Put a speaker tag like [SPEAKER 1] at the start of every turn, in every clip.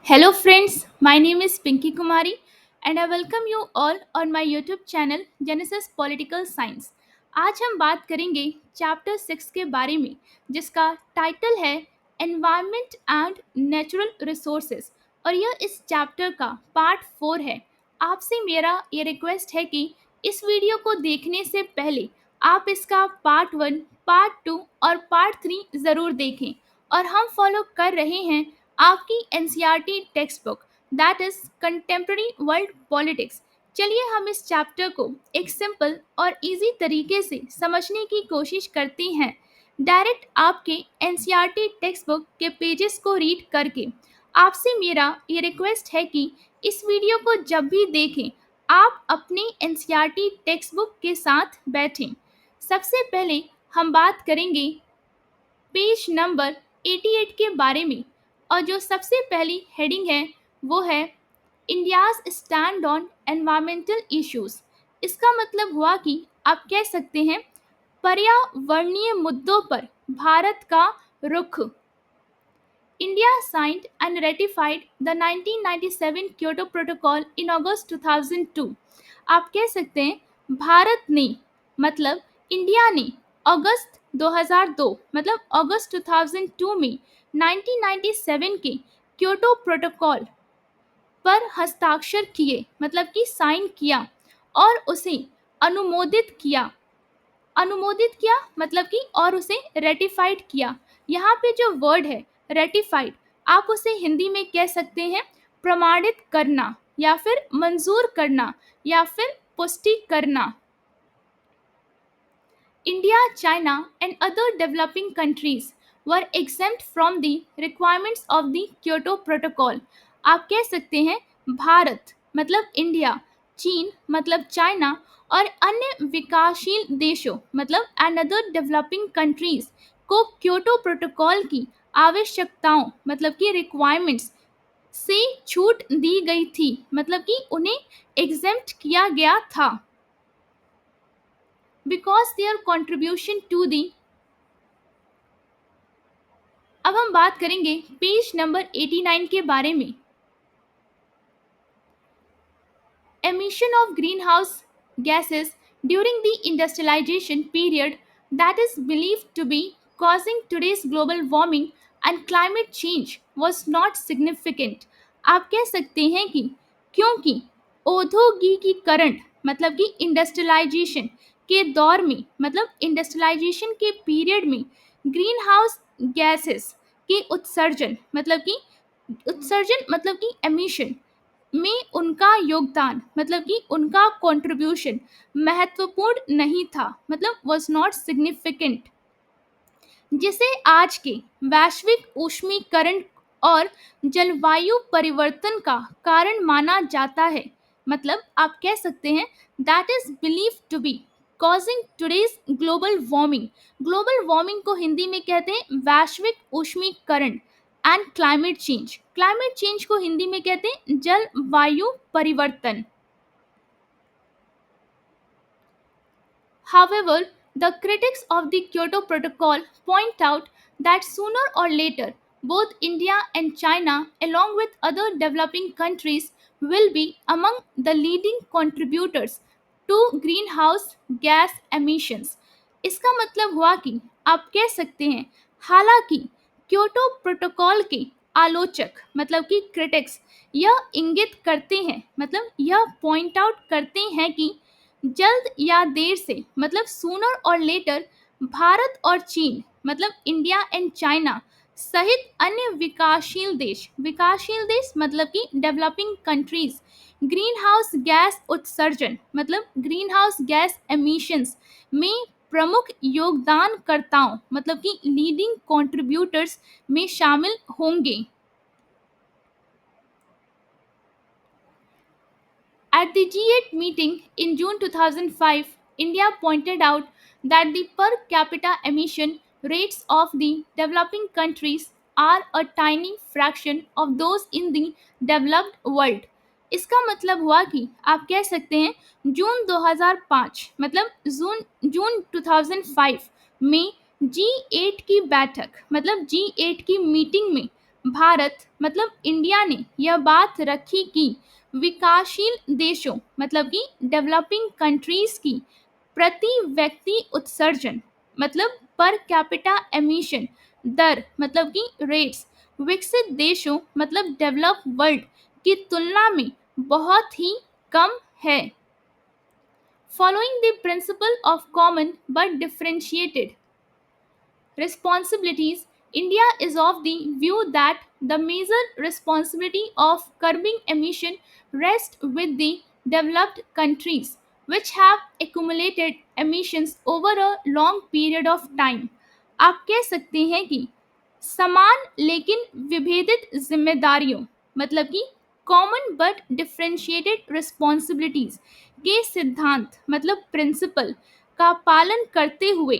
[SPEAKER 1] Hello friends, my name is Pinky Kumari and I welcome you all on my YouTube channel Genesis Political Science। आज हम बात करेंगे chapter 6 के बारे में जिसका टाइटल है एनवायरनमेंट एंड नेचुरल रिसोर्सेज और यह इस चैप्टर का पार्ट 4 है। आपसे मेरा ये रिक्वेस्ट है कि इस वीडियो को देखने से पहले आप इसका पार्ट 1, पार्ट 2 और पार्ट 3 ज़रूर देखें और हम फॉलो कर रहे हैं आपकी NCERT text book that is contemporary world politics. चलिए हम इस चैप्टर को एक सिंपल और इजी तरीके से समझने की कोशिश करते हैं डायरेक्ट आपके एनसीईआरटी टेक्स्ट बुक के पेजेस को रीड करके। आपसे मेरा ये रिक्वेस्ट है कि इस वीडियो को जब भी देखें आप अपने एनसीईआरटी टेक्स्ट बुक के साथ बैठें। सबसे पहले हम बात करेंगे पेज नंबर 88 के बारे में और जो सबसे पहली हेडिंग है वो है India's stand on environmental issues. इसका मतलब हुआ कि आप कह सकते हैं पर्यावरणीय मुद्दों पर भारत का रुख। India signed and ratified the 1997 Kyoto Protocol in August 2002। आप कह सकते हैं भारत ने मतलब इंडिया ने अगस्त 2002 मतलब अगस्त 2002 में 1997 के क्योटो प्रोटोकॉल पर हस्ताक्षर किए मतलब कि साइन किया और उसे अनुमोदित किया। अनुमोदित किया मतलब कि और उसे रेटिफाइड किया। यहाँ पे जो वर्ड है रेटिफाइड आप उसे हिंदी में कह सकते हैं प्रमाणित करना या फिर मंजूर करना या फिर पुष्टि करना। India, China, and other developing countries were exempt from the requirements of the Kyoto Protocol। आप कह सकते हैं भारत मतलब इंडिया, चीन मतलब चाइना और अन्य विकासशील देशों मतलब एंड अदर डेवलपिंग कंट्रीज को क्योटो प्रोटोकॉल की आवश्यकताओं मतलब कि रिक्वायरमेंट्स से छूट दी गई थी मतलब कि उन्हें एग्जेम्प्ट किया गया था because their contribution to the। अब हम बात करेंगे पेज नंबर 89 के बारे में। Emission of greenhouse gases during the industrialization period that is believed to be causing today's global warming and climate change was not significant। आप कह सकते हैं कि क्योंकि औद्योगिकीकरण मतलब कि इंडस्ट्रियलाइजेशन के दौर में मतलब इंडस्ट्रियलाइजेशन के पीरियड में ग्रीन हाउस गैसेस के उत्सर्जन मतलब कि एमिशन में उनका योगदान मतलब कि उनका कंट्रीब्यूशन महत्वपूर्ण नहीं था मतलब वाज नॉट सिग्निफिकेंट, जिसे आज के वैश्विक ऊष्मीकरण और जलवायु परिवर्तन का कारण माना जाता है। मतलब आप कह सकते हैं that is believe to be causing today's global warming. Global warming को हिंदी में कहते हैं वैश्विक ऊष्मीकरण and climate change. Climate change को हिंदी में कहते हैं जलवायु परिवर्तन। However, the critics of the Kyoto Protocol point out that sooner or later, both India and China, along with other developing countries, will be among the leading contributors to greenhouse gas emissions। इसका मतलब हुआ कि आप कह सकते हैं हालांकि Kyoto protocol के आलोचक मतलब कि क्रिटिक्स यह इंगित करते हैं मतलब यह पॉइंट आउट करते हैं कि जल्द या देर से मतलब सूनर और लेटर भारत और चीन मतलब इंडिया एंड चाइना सहित अन्य विकासशील देश मतलब कि developing countries green house gas उत्सर्जन मतलब ग्रीन हाउस गैस एमिशंस में प्रमुख योगदानकर्ताओं मतलब कि लीडिंग कंट्रीब्यूटर्स में शामिल होंगे। At the G8 meeting in June 2005, India pointed out that the per capita emission rates of the developing countries are a tiny fraction of those in the developed world। इसका मतलब हुआ कि आप कह सकते हैं जून 2005 मतलब जून 2005 में G8 की बैठक मतलब G8 की मीटिंग में भारत मतलब इंडिया ने यह बात रखी कि विकासशील देशों मतलब कि डेवलपिंग कंट्रीज की प्रति व्यक्ति उत्सर्जन मतलब पर कैपिटा एमिशन दर मतलब कि रेट्स विकसित देशों मतलब डेवलप वर्ल्ड की तुलना में बहुत ही कम है। Following the principle of common but differentiated responsibilities, India is of the view that the major responsibility of curbing emission rests with the developed countries, which have accumulated emissions over a long period of time. आप कह सकते हैं कि समान लेकिन विभेदित जिम्मेदारियों मतलब कि कॉमन बट डिफरेंशिएटेड रिस्पॉन्सिबिलिटीज के सिद्धांत मतलब प्रिंसिपल का पालन करते हुए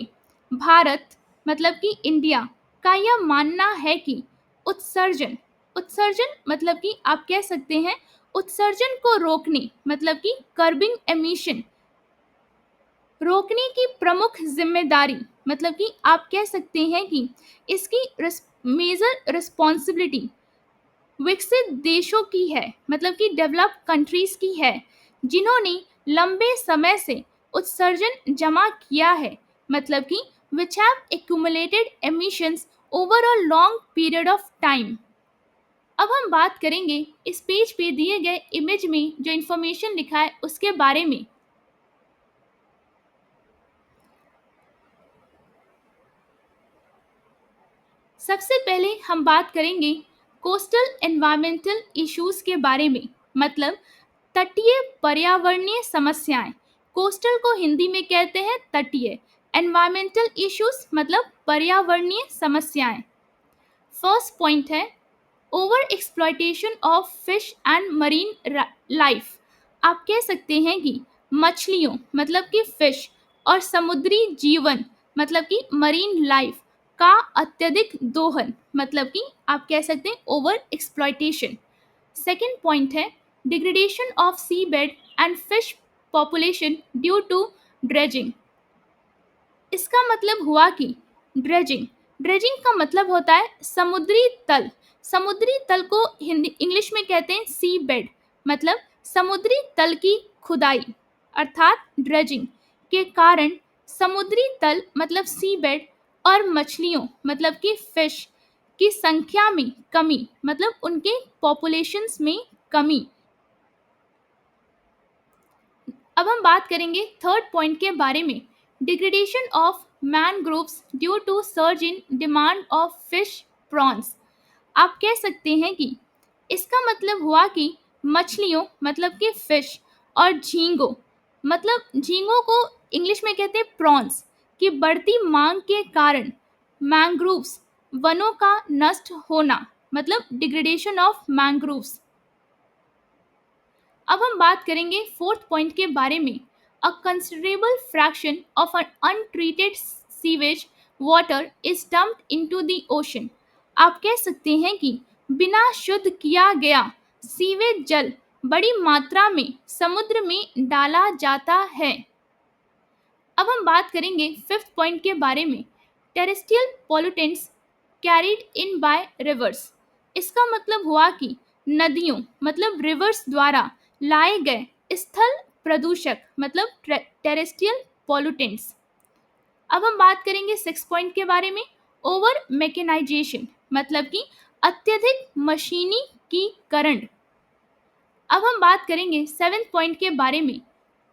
[SPEAKER 1] भारत मतलब कि इंडिया का यह मानना है कि उत्सर्जन उत्सर्जन मतलब कि आप कह सकते हैं उत्सर्जन को रोकने मतलब कि कर्बिंग एमिशन रोकने की प्रमुख जिम्मेदारी मतलब कि आप कह सकते हैं कि इसकी मेजर रिस्पॉन्सिबिलिटी विकसित देशों की है मतलब कि डेवलप्ड कंट्रीज की है जिन्होंने लंबे समय से उत्सर्जन जमा किया है मतलब कि which have accumulated emissions over a long period of time. अब हम बात करेंगे इस पेज पे दिए गए इमेज में जो इंफॉर्मेशन लिखा है उसके बारे में। सबसे पहले हम बात करेंगे कोस्टल एनवायरमेंटल इश्यूज के बारे में मतलब तटीय पर्यावरणीय समस्याएं। कोस्टल को हिंदी में कहते हैं तटीय, एनवायरमेंटल इश्यूज मतलब पर्यावरणीय समस्याएं। फर्स्ट पॉइंट है over exploitation of fish and marine life. आप कह सकते हैं कि मछलियों मतलब कि फिश और समुद्री जीवन मतलब कि मरीन लाइफ का अत्यधिक दोहन मतलब कि आप कह सकते हैं ओवर एक्सप्लॉयटेशन। सेकेंड पॉइंट है degradation of sea bed and fish population due to dredging. इसका मतलब हुआ कि ड्रेजिंग ड्रेजिंग का मतलब होता है समुद्री तल। समुद्री तल को हिंदी इंग्लिश में कहते हैं सी बेड मतलब समुद्री तल की खुदाई अर्थात ड्रेजिंग के कारण समुद्री तल मतलब सी बेड और मछलियों मतलब कि फिश की संख्या में कमी मतलब उनके पॉपुलेशंस में कमी। अब हम बात करेंगे थर्ड पॉइंट के बारे में degradation of mangroves due to surge in demand of fish prawns. आप कह सकते हैं कि इसका मतलब हुआ कि मछलियों मतलब कि फिश और झींगों मतलब झींगों को इंग्लिश में कहते हैं प्रॉन्स की बढ़ती मांग के कारण मैंग्रोव्स वनों का नष्ट होना मतलब डिग्रेडेशन ऑफ मैंग्रोव्स। अब हम बात करेंगे फोर्थ पॉइंट के बारे में अ considerable fraction of an untreated sewage water is dumped into the ocean. आप कह सकते हैं कि बिना शुद्ध किया गया सीवेज जल बड़ी मात्रा में समुद्र में डाला जाता है। अब हम बात करेंगे फिफ्थ पॉइंट के बारे में terrestrial pollutants carried in by reverse. इसका मतलब हुआ कि नदियों मतलब रिवर्स द्वारा लाए गए स्थल प्रदूषक मतलब टेरेस्ट्रियल पॉल्यूटेंट्स। अब हम बात करेंगे सिक्स पॉइंट के बारे में ओवर मैकेनाइजेशन मतलब कि अत्यधिक मशीनीकरण। अब हम बात करेंगे सेवेंथ पॉइंट के बारे में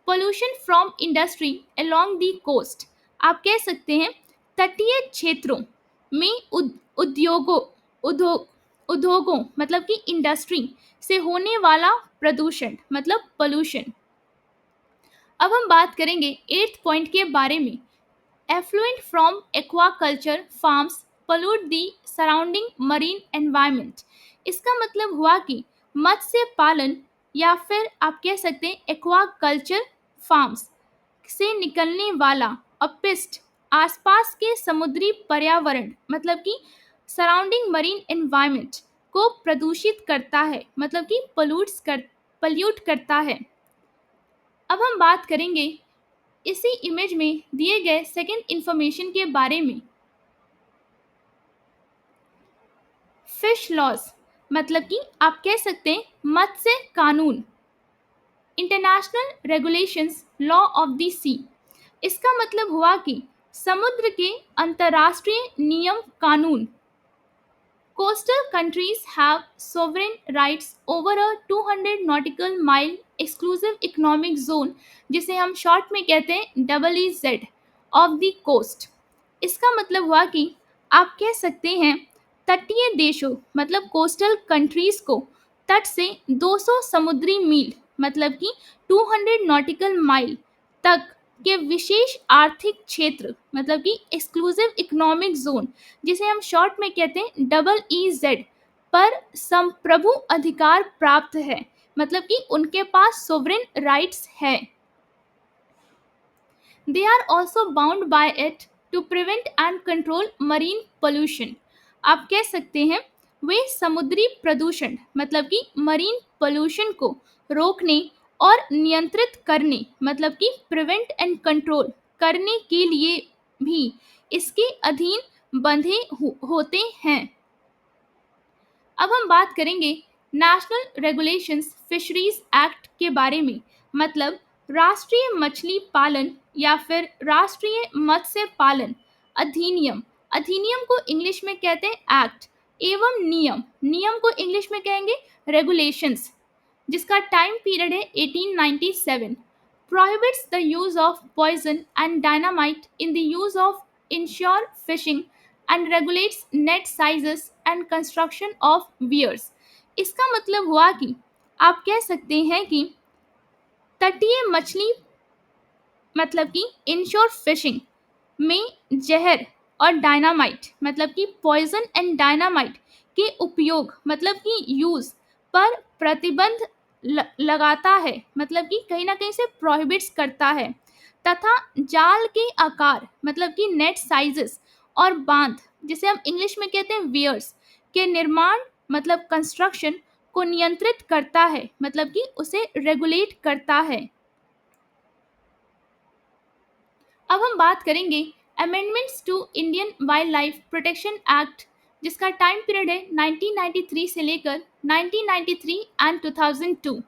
[SPEAKER 1] pollution from industry along the coast. आप कह सकते हैं तटीय क्षेत्रों में उद्योगों उद्योगों मतलब कि इंडस्ट्री से होने वाला प्रदूषण मतलब पोल्यूशन। अब हम बात करेंगे एट्थ पॉइंट के बारे में effluent from aquaculture farms pollute the surrounding marine environment। इसका मतलब हुआ कि मत्स्य पालन या फिर आप कह सकते हैं एक्वाकल्चर फार्म्स से निकलने वाला अपशिष्ट आसपास के समुद्री पर्यावरण मतलब कि सराउंडिंग मरीन एनवायरनमेंट को प्रदूषित करता है मतलब कि पल्यूट करता है। अब हम बात करेंगे इसी इमेज में दिए गए सेकेंड इंफॉर्मेशन के बारे में फिश लॉज मतलब कि आप कह सकते हैं मत्स्य कानून। International regulations law of the sea, इसका मतलब हुआ कि समुद्र के अंतर्राष्ट्रीय नियम कानून। Coastal countries have sovereign rights over a 200 nautical mile exclusive economic zone, जिसे हम शॉर्ट में कहते हैं EEZ ऑफ द कोस्ट। इसका मतलब हुआ कि आप कह सकते हैं तटीय देशों मतलब कोस्टल कंट्रीज को तट से 200 समुद्री मील मतलब कि 200 नॉटिकल माइल तक के विशेष आर्थिक क्षेत्र मतलब कि एक्सक्लूसिव इकोनॉमिक जोन, जिसे हम शॉर्ट में कहते हैं EEZ, पर संप्रभु अधिकार प्राप्त है मतलब कि उनके पास सोवरेन राइट्स है। They are also bound by it to prevent and control marine pollution। आप कह सकते हैं वे समुद्री प्रदूषण मतलब कि मरीन पोल्यूशन को रोकने और नियंत्रित करने मतलब कि प्रिवेंट एंड कंट्रोल करने के लिए भी इसके अधीन होते हैं। अब हम बात करेंगे नेशनल रेगुलेशंस फिशरीज एक्ट के बारे में, मतलब राष्ट्रीय मछली पालन या फिर राष्ट्रीय मत्स्य पालन अधिनियम। अधिनियम को इंग्लिश में कहते हैं एक्ट, एवं नियम, नियम को इंग्लिश में कहेंगे रेगुलेशंस, जिसका टाइम पीरियड है 1897। prohibits the use of poison and dynamite in the use of inshore fishing and regulates net sizes and construction of weirs। इसका मतलब हुआ कि आप कह सकते हैं कि तटीय मछली मतलब कि इनशोर फिशिंग में जहर और डायनामाइट मतलब कि पॉइजन एंड डायनामाइट के उपयोग मतलब कि यूज पर प्रतिबंध लगाता है मतलब कि कहीं ना कहीं से प्रोहिबिट्स करता है, तथा जाल के आकार मतलब कि नेट साइजेस और बांध, जिसे हम इंग्लिश में कहते हैं वियर्स, के निर्माण मतलब कंस्ट्रक्शन को नियंत्रित करता है मतलब कि उसे रेगुलेट करता है। अब हम बात करेंगे amendments to Indian wildlife protection act, जिसका टाइम पीरियड है 1993 से लेकर 1993 एंड 2002।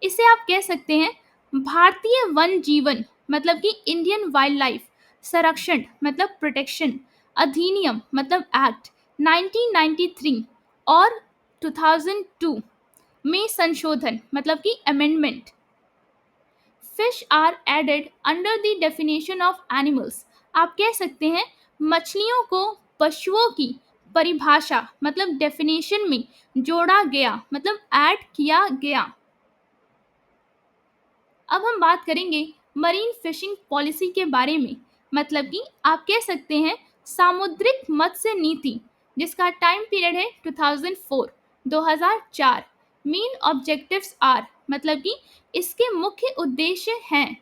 [SPEAKER 1] इसे आप कह सकते हैं भारतीय वन जीवन मतलब कि इंडियन वाइल्ड लाइफ संरक्षण मतलब प्रोटेक्शन अधिनियम मतलब एक्ट 1993 और 2002 में संशोधन मतलब कि amendment. Fish are added under the definition of animals, आप कह सकते हैं मछलियों को पशुओं की परिभाषा मतलब डेफिनेशन में जोड़ा गया मतलब ऐड किया गया। अब हम बात करेंगे मरीन फिशिंग पॉलिसी के बारे में, मतलब कि आप कह सकते हैं सामुद्रिक मत्स्य नीति, जिसका टाइम पीरियड है 2004 2004। मेन ऑब्जेक्टिव्स आर मतलब कि इसके मुख्य उद्देश्य हैं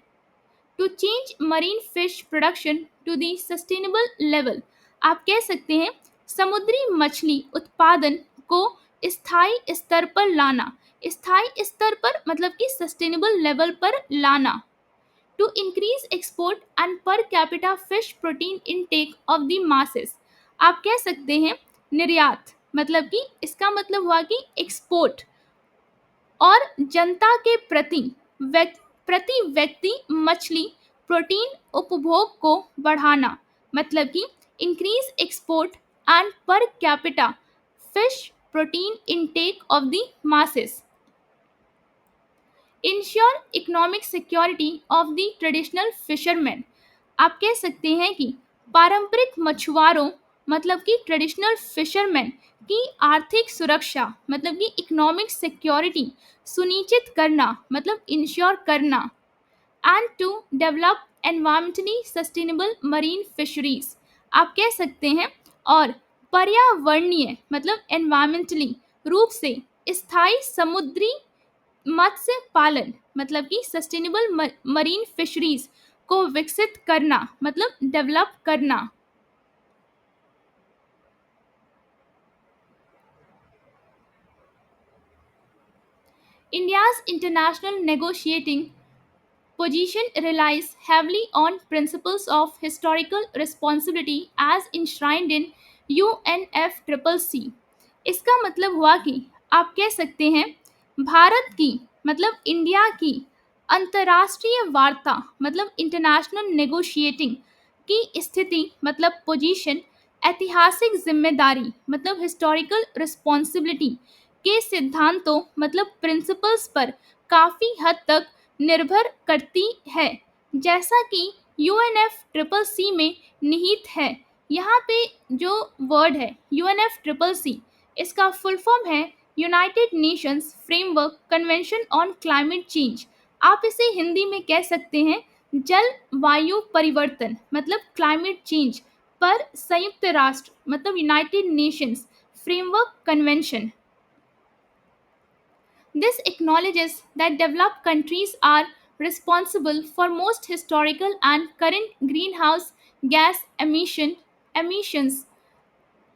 [SPEAKER 1] to change marine fish production to the sustainable level, आप कह सकते हैं समुद्री मछली उत्पादन को स्थायी स्तर पर लाना, स्थायी स्तर पर मतलब कि सस्टेनेबल लेवल पर लाना। To increase export and per capita fish protein intake of the masses, आप कह सकते हैं निर्यात मतलब कि इसका मतलब हुआ कि एक्सपोर्ट और जनता के प्रति व्यक्ति मछली प्रोटीन उपभोग को बढ़ाना मतलब कि increase export and per capita fish protein intake of the masses. Ensure economic security of the traditional fisherman, आप कह सकते हैं कि पारंपरिक मछुआरों मतलब कि ट्रेडिशनल फिशरमैन की आर्थिक सुरक्षा मतलब कि इकोनॉमिक सिक्योरिटी सुनिश्चित करना मतलब इंश्योर करना। And to develop environmentally sustainable marine fisheries, आप कह सकते हैं और पर्यावरणीय मतलब एनवायरमेंटली रूप से स्थायी समुद्री मत्स्य पालन मतलब कि सस्टेनेबल मरीन फिशरीज को विकसित करना मतलब डेवलप करना। India's international negotiating position relies heavily on principles of historical responsibility as enshrined in UNFCCC। इसका मतलब हुआ कि आप कह सकते हैं भारत की मतलब इंडिया की अंतर्राष्ट्रीय वार्ता मतलब इंटरनेशनल नेगोशिएटिंग की स्थिति मतलब पोजीशन, ऐतिहासिक जिम्मेदारी मतलब हिस्टोरिकल रिस्पॉन्सिबिलिटी के सिद्धांतों मतलब प्रिंसिपल्स पर काफ़ी हद तक निर्भर करती है, जैसा कि यूएनएफ ट्रिपल सी में निहित है। यहाँ पे जो वर्ड है यूएनएफ ट्रिपल सी, इसका फुल फॉर्म है United Nations framework convention on climate change. आप इसे हिंदी में कह सकते हैं जल वायु परिवर्तन मतलब क्लाइमेट चेंज पर संयुक्त राष्ट्र मतलब United Nations framework convention. This acknowledges that developed countries are responsible for most historical and current greenhouse gas emissions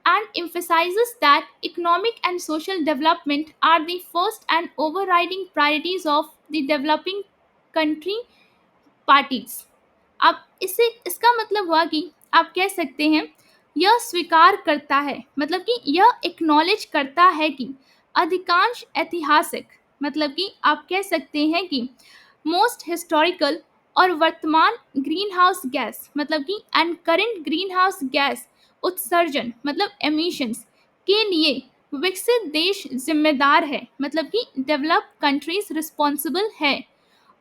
[SPEAKER 1] and emphasizes that economic and social development are the first and overriding priorities of the developing country parties। अब इससे इसका मतलब हुआ कि आप कह सकते हैं यह स्वीकार करता है मतलब कि यह एक्नॉलेज करता है कि अधिकांश ऐतिहासिक मतलब कि आप कह सकते हैं कि मोस्ट हिस्टोरिकल और वर्तमान ग्रीन हाउस गैस मतलब कि and current green house gas उत्सर्जन मतलब एमिशंस के लिए विकसित देश जिम्मेदार है मतलब कि डेवलप्ड कंट्रीज रिस्पॉन्सिबल है।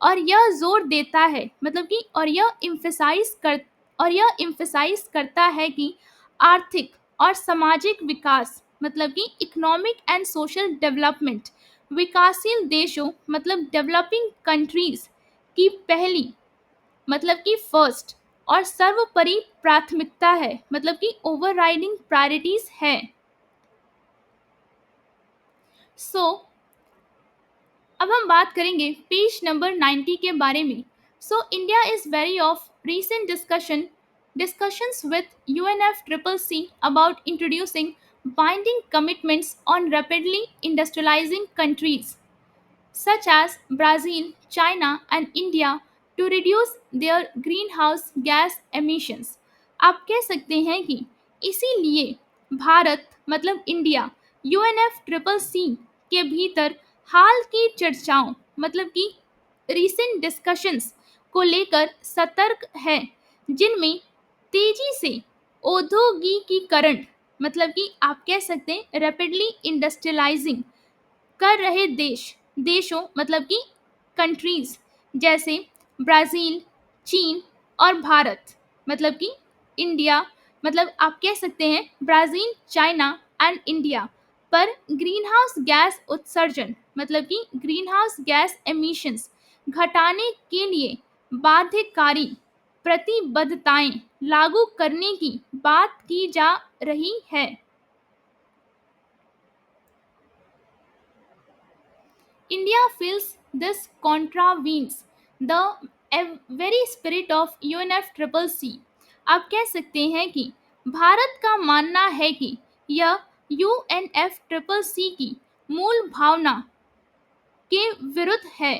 [SPEAKER 1] और यह जोर देता है मतलब कि और यह इम्फेसाइज करता है कि आर्थिक और सामाजिक विकास मतलब कि इकोनॉमिक एंड सोशल डेवलपमेंट विकासशील देशों मतलब डेवलपिंग कंट्रीज की पहली मतलब कि फर्स्ट और सर्वोपरि प्राथमिकता है मतलब कि ओवरराइडिंग प्रायोरिटीज है। सो अब हम बात करेंगे पेज नंबर 90 के बारे में। So India is very of recent discussions with UNFCCC about introducing binding commitments on rapidly industrializing countries such as Brazil, China, and India to reduce their greenhouse gas emissions। आप कह सकते हैं कि इसीलिए भारत मतलब इंडिया UNFCCC के भीतर हाल की चर्चाओं मतलब कि रीसेंट डिस्कशंस को लेकर सतर्क है, जिनमें तेजी से औद्योगिकीकरण मतलब कि आप कह सकते हैं रैपिडली इंडस्ट्रियलाइजिंग कर रहे देशों मतलब कि कंट्रीज जैसे ब्राज़ील, चीन और भारत मतलब कि इंडिया मतलब आप कह सकते हैं ब्राज़ील, चाइना एंड इंडिया पर ग्रीन हाउस गैस उत्सर्जन मतलब कि ग्रीन हाउस गैस एमिशंस घटाने के लिए बाध्यकारी प्रतिबद्धताएं लागू करने की बात की जा रही है। India feels this contravenes the very spirit of UNFCCC। आप कह सकते हैं कि भारत का मानना है कि यह UNFCCC की मूल भावना के विरुद्ध है।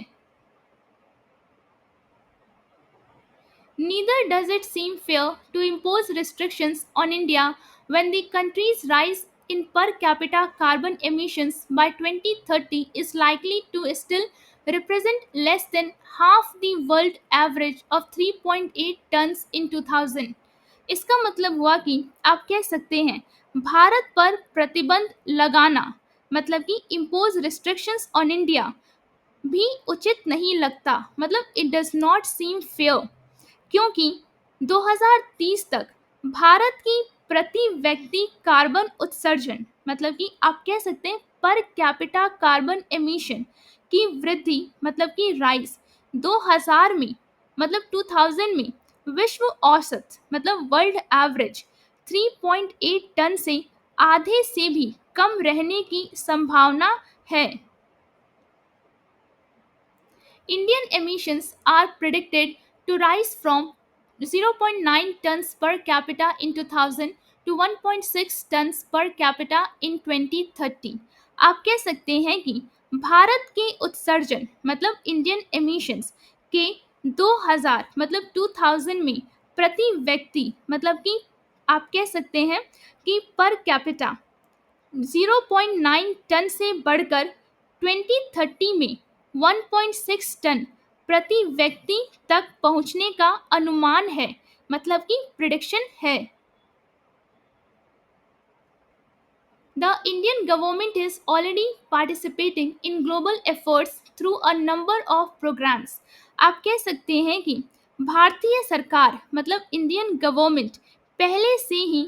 [SPEAKER 1] Neither does it seem fair to impose restrictions on India when the country's rise in per capita carbon emissions by 2030 is likely to still represent less than half the world average of 3.8 tons in 2000। इसका मतलब हुआ कि आप कह सकते हैं भारत पर प्रतिबंध लगाना मतलब कि इम्पोज रिस्ट्रिक्शंस ऑन इंडिया भी उचित नहीं लगता मतलब it does not seem fair, क्योंकि 2030 तक भारत की प्रति व्यक्ति कार्बन उत्सर्जन मतलब कि आप कह सकते हैं पर कैपिटा कार्बन एमिशन की वृद्धि मतलब कि राइज 2000 में मतलब 2000 में विश्व औसत मतलब वर्ल्ड एवरेज 3.8 टन से आधे से भी कम रहने की संभावना है। Indian emissions are predicted to rise from 0.9 tons per capita in 2000 to 1.6 tons per capita in 2030। आप कह सकते हैं कि भारत के उत्सर्जन मतलब इंडियन एमिशंस के 2000 मतलब 2000 में प्रति व्यक्ति मतलब कि आप कह सकते हैं कि पर कैपिटा 0.9 टन से बढ़कर 2030 में 1.6 टन प्रति व्यक्ति तक पहुंचने का अनुमान है, मतलब कि प्रिडिक्शन है। The Indian government is already participating in global efforts through a number of programs. आप कह सकते हैं कि भारतीय सरकार मतलब इंडियन गवर्नमेंट पहले से ही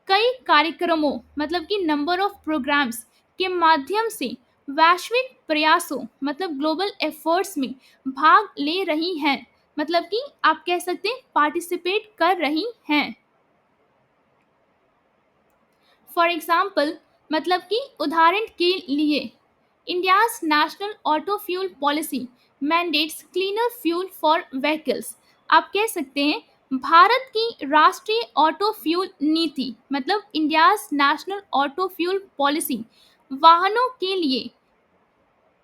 [SPEAKER 1] कई कार्यक्रमों मतलब कि नंबर ऑफ प्रोग्राम्स के माध्यम से वैश्विक प्रयासों मतलब ग्लोबल एफर्ट्स में भाग ले रही हैं, मतलब कि आप कह सकते हैं पार्टिसिपेट कर रही हैं। फॉर एग्जाम्पल मतलब कि उदाहरण के लिए India's national auto fuel policy mandates cleaner fuel for vehicles. आप कह सकते हैं भारत की राष्ट्रीय ऑटो फ्यूल नीति मतलब India's national auto fuel policy वाहनों के लिए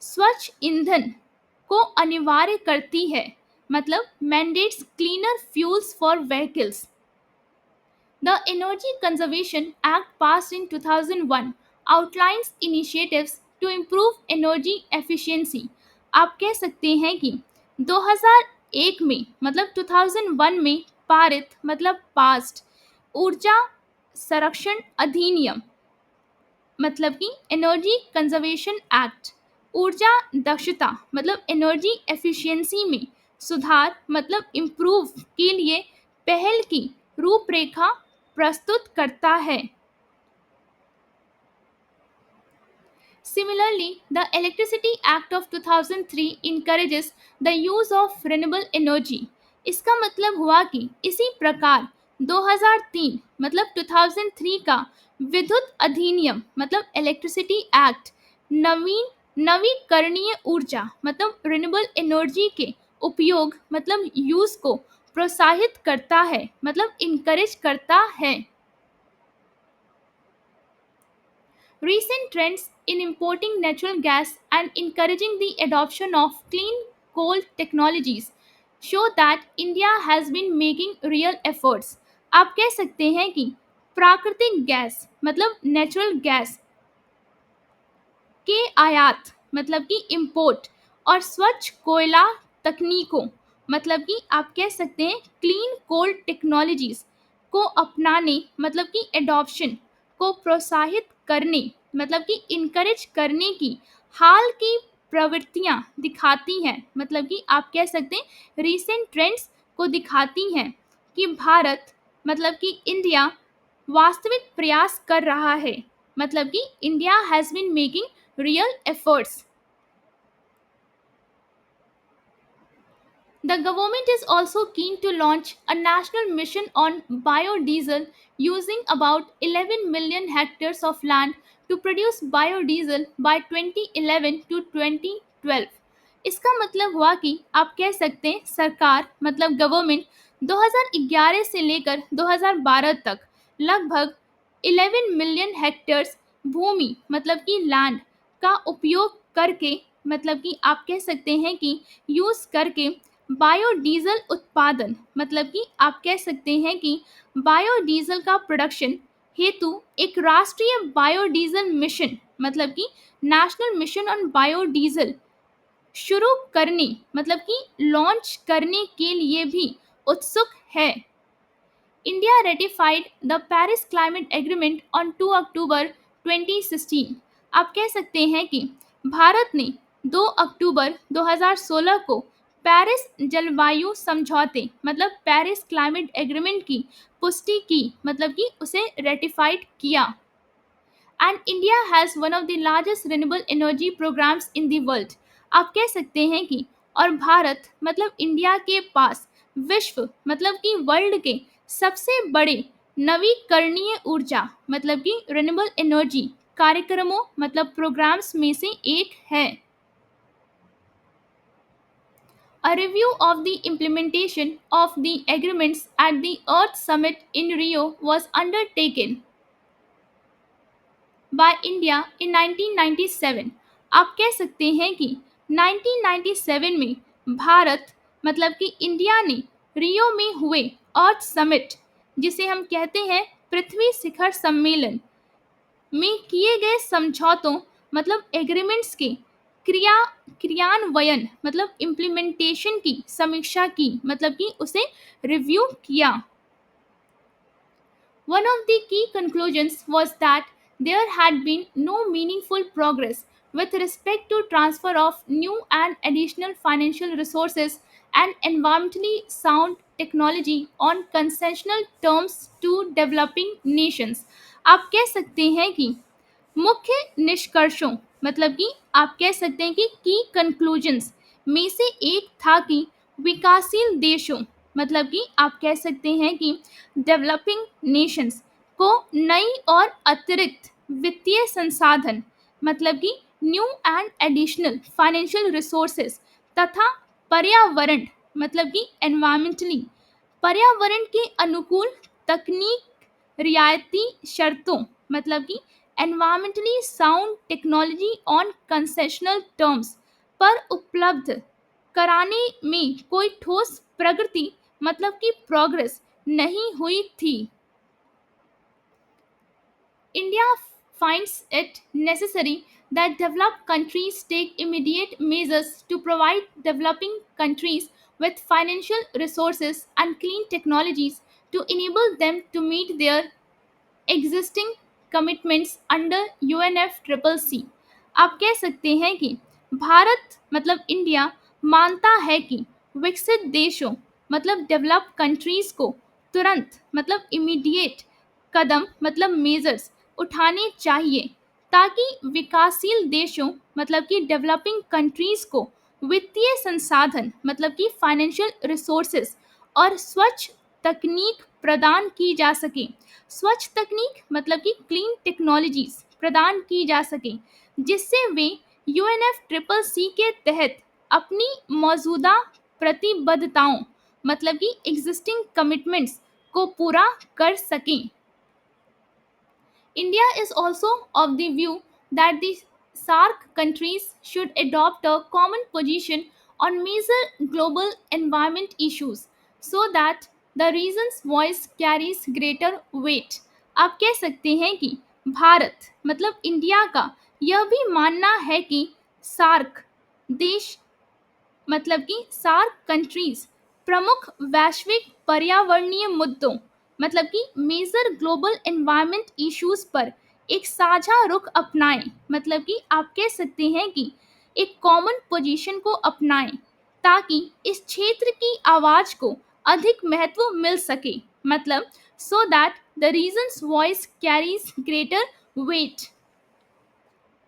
[SPEAKER 1] स्वच्छ ईंधन को अनिवार्य करती है, मतलब mandates cleaner fuels for vehicles. The Energy Conservation Act passed in 2001 outlines initiatives to improve energy efficiency. आप कह सकते हैं कि 2001 में मतलब 2001 में पारित मतलब पास्ट ऊर्जा संरक्षण अधिनियम मतलब कि एनर्जी कंजर्वेशन एक्ट ऊर्जा दक्षता मतलब एनर्जी एफिशिएंसी में सुधार मतलब इम्प्रूव के लिए पहल की रूपरेखा प्रस्तुत करता है। Similarly, the Electricity Act of 2003 encourages the use of renewable energy. इसका मतलब हुआ कि इसी प्रकार 2003 मतलब 2003 का विद्युत अधिनियम मतलब इलेक्ट्रिसिटी एक्ट नवीकरणीय ऊर्जा मतलब रिन्यूएबल एनर्जी के उपयोग मतलब यूज को प्रोत्साहित करता है मतलब इनकरेज करता है। Recent trends in importing natural gas and encouraging the adoption of clean coal technologies show that India has been making real efforts. आप कह सकते हैं कि प्राकृतिक गैस मतलब नेचुरल गैस के आयात मतलब कि इंपोर्ट और स्वच्छ कोयला तकनीकों मतलब कि आप कह सकते हैं क्लीन कोल टेक्नोलॉजीज को अपनाने मतलब कि एडॉप्शन को प्रोत्साहित करने मतलब कि इनकरेज करने की हाल की प्रवृत्तियां दिखाती हैं, मतलब कि आप कह सकते हैं रीसेंट ट्रेंड्स को दिखाती हैं कि भारत मतलब कि इंडिया वास्तविक प्रयास कर रहा है, मतलब कि India has been making real efforts. The government is also keen to launch a national mission on biodiesel using about 11 million hectares of land to produce biodiesel by 2011 to 2012. इसका मतलब हुआ कि आप कह सकते हैं सरकार मतलब गवर्नमेंट 2011 से लेकर 2012 तक लगभग 11 मिलियन हेक्टेयर्स भूमि मतलब कि लैंड का उपयोग करके मतलब कि आप कह सकते हैं कि यूज करके बायोडीजल उत्पादन मतलब कि आप कह सकते हैं कि बायोडीजल का प्रोडक्शन हेतु एक राष्ट्रीय बायोडीजल मिशन मतलब कि नेशनल मिशन ऑन बायोडीजल शुरू करने मतलब कि लॉन्च करने के लिए भी उत्सुक है। India ratified the Paris climate agreement on 2 अक्टूबर 2016। आप कह सकते हैं कि भारत ने 2 अक्टूबर 2016 को पेरिस जलवायु समझौते मतलब पेरिस क्लाइमेट एग्रीमेंट की पुष्टि की मतलब कि उसे रेटिफाइड किया। And India has one of the largest renewable energy programmes in the world. आप कह सकते हैं कि और भारत मतलब इंडिया के पास विश्व मतलब कि वर्ल्ड के सबसे बड़े नवीकरणीय ऊर्जा मतलब कि रिन्यूएबल एनर्जी कार्यक्रमों मतलब प्रोग्राम्स में से एक है। A review of the implementation of the agreements at the Earth Summit in Rio was undertaken by India in 1997। आप कह सकते हैं कि 1997 में भारत मतलब कि इंडिया ने रियो में हुए अर्थ समिट जिसे हम कहते हैं पृथ्वी शिखर सम्मेलन में किए गए समझौतों मतलब एग्रीमेंट्स के क्रिया क्रियान्वयन मतलब इम्प्लीमेंटेशन की समीक्षा की मतलब कि उसे रिव्यू किया। One of the key conclusions was that there had been no meaningful progress with respect to transfer of new and additional financial resources and environmentally sound technology on concessional terms to developing nations। आप कह सकते हैं कि मुख्य निष्कर्षों मतलब कि आप कह सकते हैं कि कंक्लूजन्स में से एक था कि विकासशील देशों मतलब कि आप कह सकते हैं कि डेवलपिंग नेशंस को नई और अतिरिक्त वित्तीय संसाधन मतलब कि new and additional financial resources तथा पर्यावरण मतलब कि एनवायरमेंटली पर्यावरण के अनुकूल तकनीक रियायती शर्तों मतलब कि environmentally sound technology on concessional terms पर उपलब्ध कराने में कोई ठोस प्रगति मतलब कि प्रोग्रेस नहीं हुई थी। India finds it necessary that developed countries take immediate measures to provide developing countries with financial resources and clean technologies to enable them to meet their existing commitments under UNFCCC। आप कह सकते हैं कि भारत मतलब India मानता है कि विकसित देशों मतलब डेवलप्ड कंट्रीज को तुरंत मतलब इमीडिएट कदम मतलब मेजर्स उठाने चाहिए ताकि विकासशील देशों मतलब कि डेवलपिंग कंट्रीज को वित्तीय संसाधन मतलब कि फाइनेंशियल रिसोर्सेज और स्वच्छ तकनीक प्रदान की जा सके। स्वच्छ तकनीक मतलब कि क्लीन टेक्नोलॉजीज प्रदान की जा सके जिससे वे UNFCCC के तहत अपनी मौजूदा प्रतिबद्धताओं मतलब कि एग्जिस्टिंग कमिटमेंट्स को पूरा कर सकें। India is also of the view that the SAARC countries should adopt a common position on major global environment issues so that the region's voice carries greater weight। आप कह सकते हैं कि भारत मतलब इंडिया का यह भी मानना है कि सार्क देश मतलब कि सार्क कंट्रीज प्रमुख वैश्विक पर्यावरणीय मुद्दों मतलब कि मेजर ग्लोबल एनवायरनमेंट इश्यूज पर एक साझा रुख अपनाएं मतलब कि आप कह सकते हैं कि एक कॉमन पोजीशन को अपनाएं ताकि इस क्षेत्र की आवाज को अधिक महत्व मिल सके मतलब so that the region's voice carries greater weight.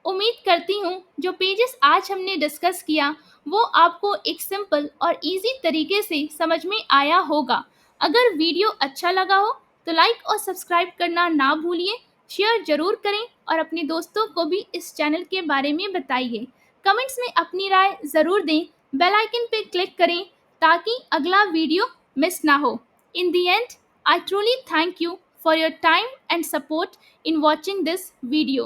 [SPEAKER 1] उम्मीद करती हूँ जो पेजेस आज हमने डिस्कस किया वो आपको एक सिंपल और इजी तरीके से समझ में आया होगा। अगर वीडियो अच्छा लगा हो तो लाइक और सब्सक्राइब करना ना भूलिए, शेयर जरूर करें और अपने दोस्तों को भी इस चैनल के बारे में बताइए। कमेंट्स में अपनी राय ज़रूर दें, बेल आइकन पे क्लिक करें ताकि अगला वीडियो मिस ना हो। In the end, I truly thank you for your time and support in watching this video.